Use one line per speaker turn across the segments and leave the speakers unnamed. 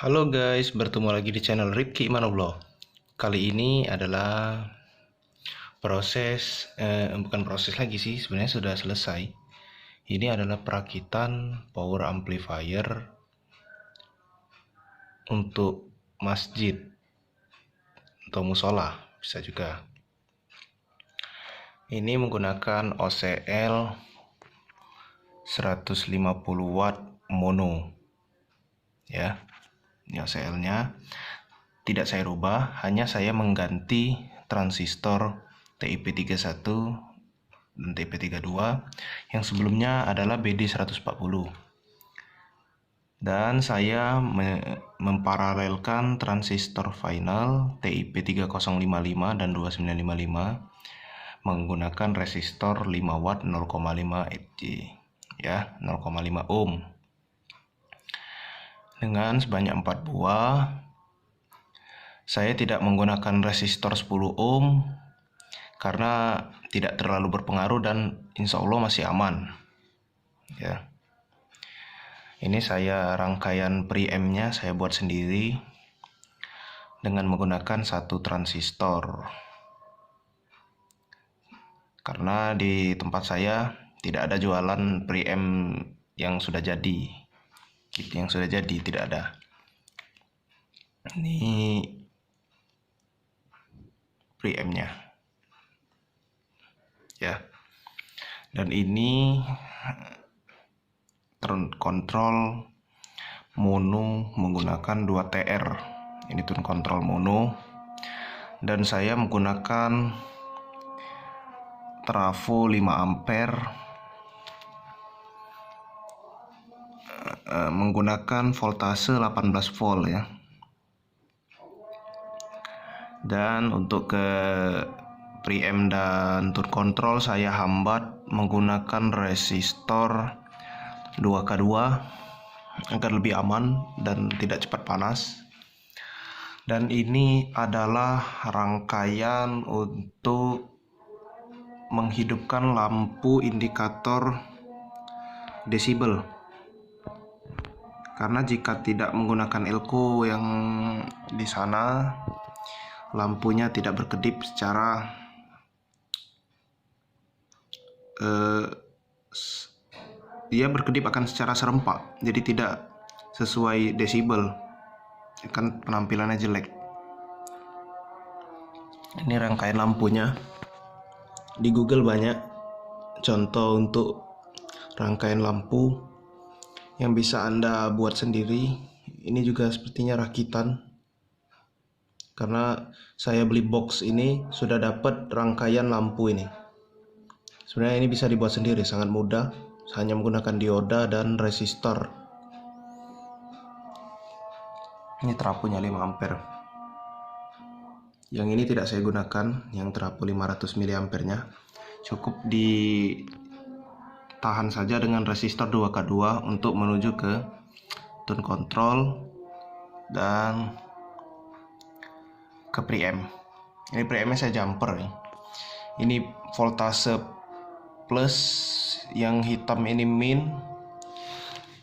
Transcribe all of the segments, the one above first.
Halo guys, bertemu lagi di channel Rifki Manoblog. Kali ini adalah bukan proses lagi sih, sebenarnya sudah selesai. Ini adalah perakitan power amplifier untuk masjid atau musola, bisa juga. Ini menggunakan OCL 150 watt mono. Ya, ini OCL-nya. Tidak saya rubah, hanya saya mengganti transistor TIP31 dan TIP32 yang sebelumnya adalah BD140. Dan saya memparalelkan transistor final TIP3055 dan 2955 menggunakan resistor 5 watt 0,5 Hz, ya, 0,5 ohm. Dengan sebanyak 4 buah. Saya tidak menggunakan resistor 10 ohm karena tidak terlalu berpengaruh dan insya Allah masih aman. Ya. Ini saya rangkaian preamp-nya saya buat sendiri dengan menggunakan satu transistor. Karena di tempat saya tidak ada jualan preamp yang sudah jadi. Kit yang sudah jadi tidak ada. Ini preamp-nya. Ya. Dan ini kontrol mono menggunakan 2 TR. Ini tune kontrol mono. Dan saya menggunakan trafo 5 ampere menggunakan voltase 18 volt ya. Dan untuk ke preamp dan tune control saya hambat menggunakan resistor 2K2 agar lebih aman dan tidak cepat panas. Dan ini adalah rangkaian untuk menghidupkan lampu indikator desibel. Karena jika tidak menggunakan elko yang di sana, lampunya tidak berkedip secara dia berkedip akan secara serempak, jadi tidak sesuai desibel, kan penampilannya jelek. Ini rangkaian lampunya. Di Google banyak contoh untuk rangkaian lampu yang bisa Anda buat sendiri. Ini juga sepertinya rakitan, karena saya beli box ini sudah dapat rangkaian lampu ini. Sebenarnya ini bisa dibuat sendiri, sangat mudah, hanya menggunakan dioda dan resistor. Ini trafonya 5 ampere. Yang ini tidak saya gunakan, yang trafo 500 mA nya. Cukup ditahan saja dengan resistor 2K2 untuk menuju ke tune control dan ke preamp. Ini preampnya saya jumper nih. Ini voltase plus, yang hitam ini min,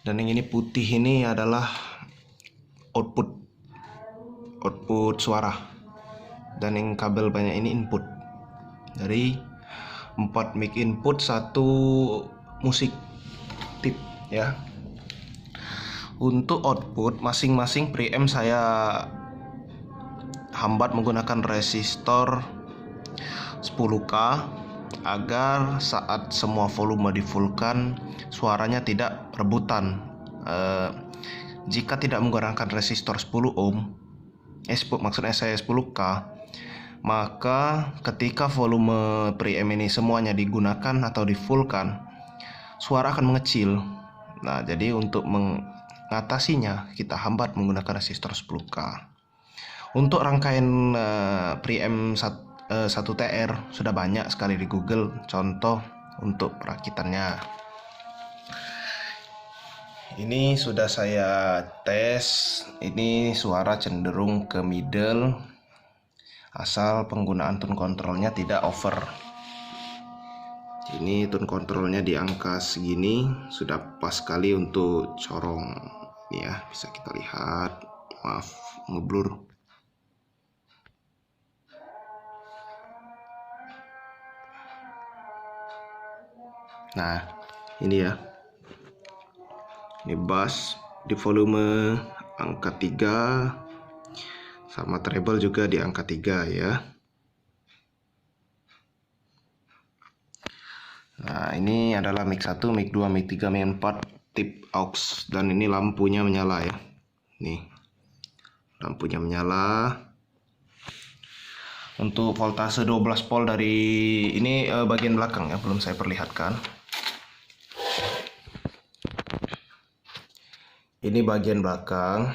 dan yang ini putih ini adalah output suara, dan yang kabel banyak ini input. Dari 4 mic input, 1 musik tip ya. Untuk output masing-masing preamp saya hambat menggunakan resistor 10K agar saat semua volume di-fullkan suaranya tidak rebutan. Jika tidak menggunakan resistor 10 ohm, maksudnya saya 10K, maka ketika volume preamp ini semuanya digunakan atau di-fullkan, suara akan mengecil. Nah, jadi untuk mengatasinya kita hambat menggunakan resistor 10K. Untuk rangkaian preamp 1 TR sudah banyak sekali di Google contoh untuk perakitannya. Ini sudah saya tes. Ini suara cenderung ke middle, asal penggunaan tune controlnya tidak over. Ini tune controlnya di angka segini sudah pas sekali untuk corong. Ini ya, bisa kita lihat. ngeblur. Nah, ini ya. Ini bass di volume angka 3 sama treble juga di angka 3 ya. Nah, ini adalah mic 1, mic 2, mic 3, mic 4 tip aux, dan ini lampunya menyala ya. Nih. Lampunya menyala. Untuk voltase 12 volt dari ini bagian belakang ya, belum saya perlihatkan. Ini bagian belakang.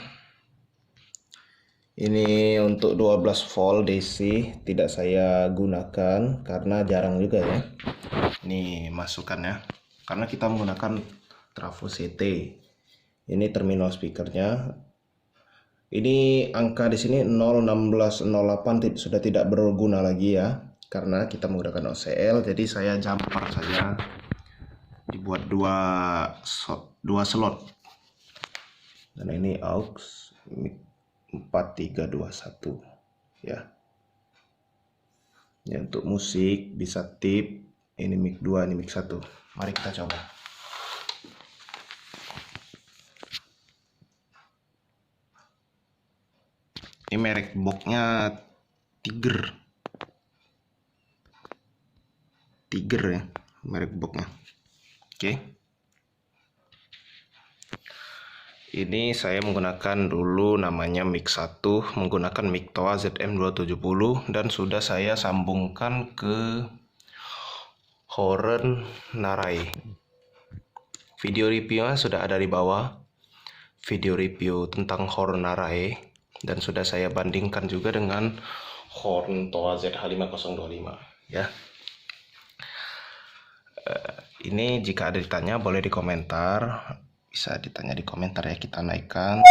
Ini untuk 12 volt DC tidak saya gunakan karena jarang juga ya. Ini masukannya. Karena kita menggunakan trafo CT. Ini terminal speakernya. Ini angka di sini 01608 sudah tidak berguna lagi ya, karena kita menggunakan OCL. Jadi saya jumper saja, dibuat dua slot. Dan ini aux mic 4321 ya. Ya, untuk musik bisa tip. Ini mic 2, ini mic 1. Mari kita coba. Ini merek boxnya Tiger ya, merek boxnya. Oke. Ini saya menggunakan dulu namanya mic 1, menggunakan mic Toa ZM270, dan sudah saya sambungkan ke Horn Narai. Video reviewnya sudah ada di bawah, video review tentang Horn Narai, dan sudah saya bandingkan juga dengan Horn Toa ZH5025 ya. Ini jika ada ditanya boleh di komentar, bisa ditanya di komentar ya, kita naikkan.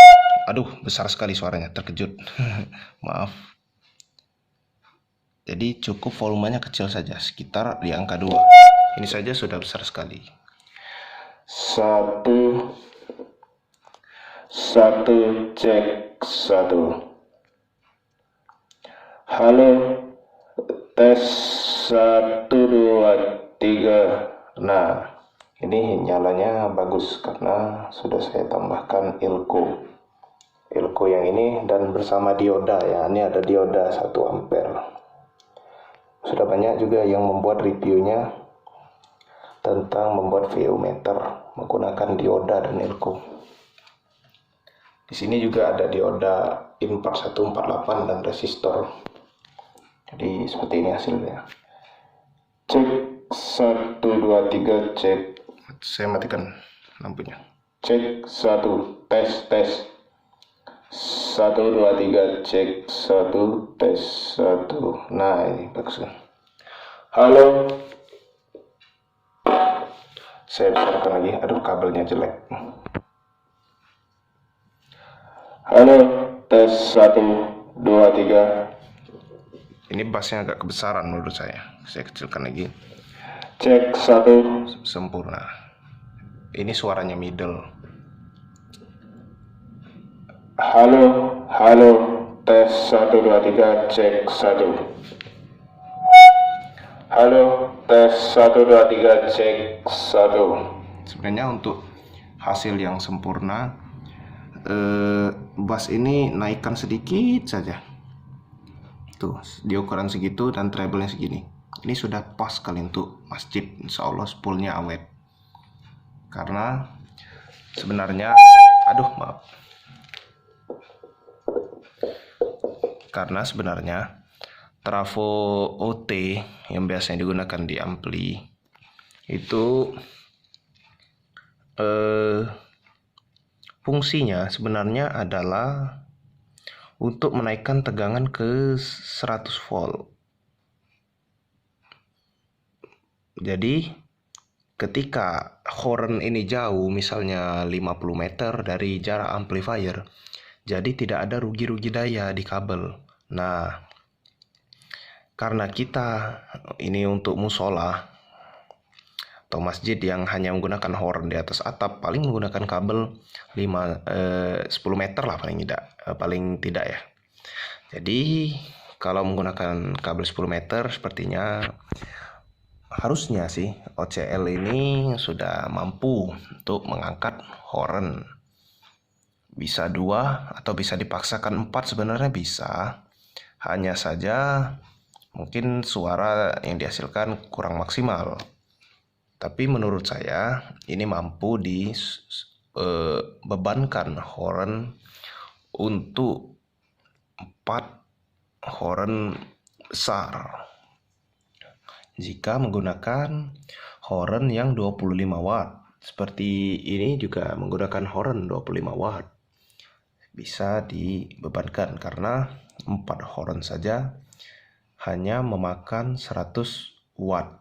Aduh, besar sekali suaranya, terkejut. Maaf. Jadi cukup volumenya kecil saja, sekitar di angka 2. Ini saja sudah besar sekali. Satu cek 1. Halo, tes 1 2 3. Nah, ini nyalanya bagus karena sudah saya tambahkan ilko yang ini dan bersama dioda ya. Ini ada dioda 1 ampere. Sudah banyak juga yang membuat reviewnya tentang membuat VO meter menggunakan dioda dan ilko. Di sini juga ada dioda in 4148 dan resistor. Jadi seperti ini hasilnya. Cek 1 2 3 cek. Saya matikan lampunya. Cek 1 tes 1 2 3 cek 1 tes 1. Nah, ini bagus kan. Halo. Saya besarkan lagi. Aduh, kabelnya jelek. Halo, tes 1 2 3. Ini bassnya agak kebesaran menurut saya. Saya kecilkan lagi. Cek 1. Sempurna. Ini suaranya middle. Halo, tes 1 2 3 cek 1. Halo, tes 1 2 3 cek 1. Sebenarnya untuk hasil yang sempurna, bass ini naikkan sedikit saja. Tuh, di ukuran segitu dan treble-nya segini. Ini sudah pas kali untuk masjid. Insya Allah spoolnya awet. Karena sebenarnya, karena sebenarnya trafo OT yang biasanya digunakan di ampli itu fungsinya sebenarnya adalah untuk menaikkan tegangan ke 100 volt. Jadi ketika horn ini jauh, misalnya 50 meter dari jarak amplifier, jadi tidak ada rugi-rugi daya di kabel. Nah, karena kita ini untuk musola, atau masjid yang hanya menggunakan horn di atas atap paling menggunakan kabel 10 meter lah paling tidak ya. Jadi kalau menggunakan kabel 10 meter sepertinya harusnya sih OCL ini sudah mampu untuk mengangkat horn. Bisa 2 atau bisa dipaksakan 4 sebenarnya bisa. Hanya saja mungkin suara yang dihasilkan kurang maksimal. Tapi menurut saya ini mampu dibebankan horn untuk 4 horn besar. Jika menggunakan horn yang 25 watt. Seperti ini juga menggunakan horn 25 watt. Bisa dibebankan karena 4 horn saja hanya memakan 100 watt.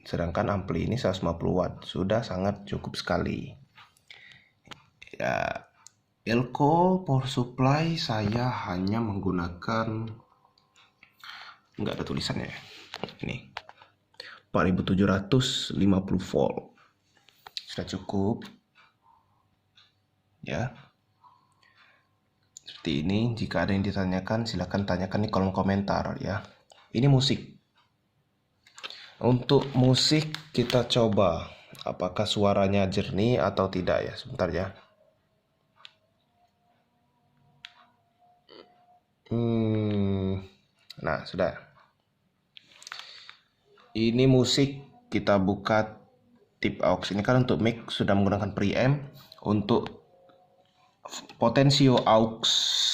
Sedangkan ampli ini 150 watt. Sudah sangat cukup sekali. Ya, Elco power supply saya hanya menggunakan, nggak ada tulisannya ya. Ini 4750 volt. Sudah cukup. Ya. Seperti ini. Jika ada yang ditanyakan, silakan tanyakan di kolom komentar ya. Ini musik. Untuk musik kita coba apakah suaranya jernih atau tidak ya. Sebentar ya. Nah, sudah. Ini musik kita buka tip aux. Ini kan untuk mic sudah menggunakan preamp. Untuk potensio aux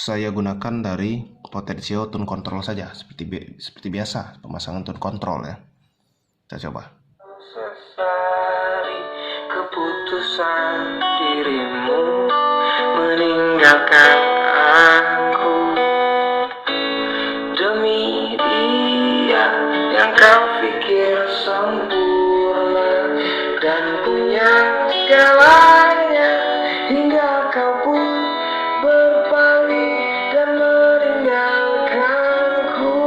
saya gunakan dari potensio tune control saja seperti biasa pemasangan tune control ya. Kita coba. Keputusan dirimu meninggalkan aku demi dia yang kau pikir sempurna dan punya segalanya, hingga kau pun berpaling dan meninggalkanku.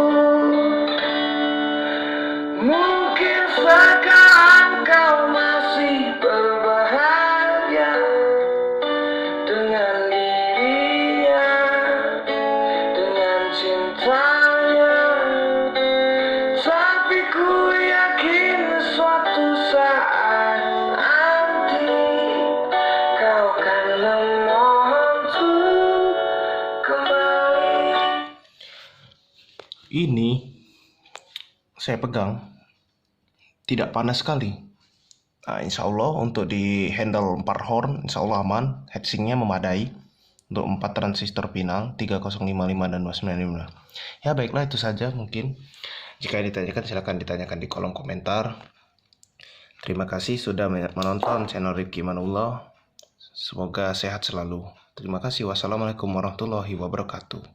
Mungkin sekarang kau masih berbahagia dengan dirinya, dengan cintanya, tapi ku yakin suatu saat nanti kau akan memohon untuk kembali. Ini saya pegang tidak panas sekali. Nah, insya Allah untuk di handle 4 horn insya Allah aman. Heatsinknya memadai untuk 4 transistor pinal 3055 dan 295. Ya baiklah, itu saja mungkin. Jika ditanyakan silakan ditanyakan di kolom komentar. Terima kasih sudah menonton channel Rifki Manullah. Semoga sehat selalu. Terima kasih. Wassalamualaikum warahmatullahi wabarakatuh.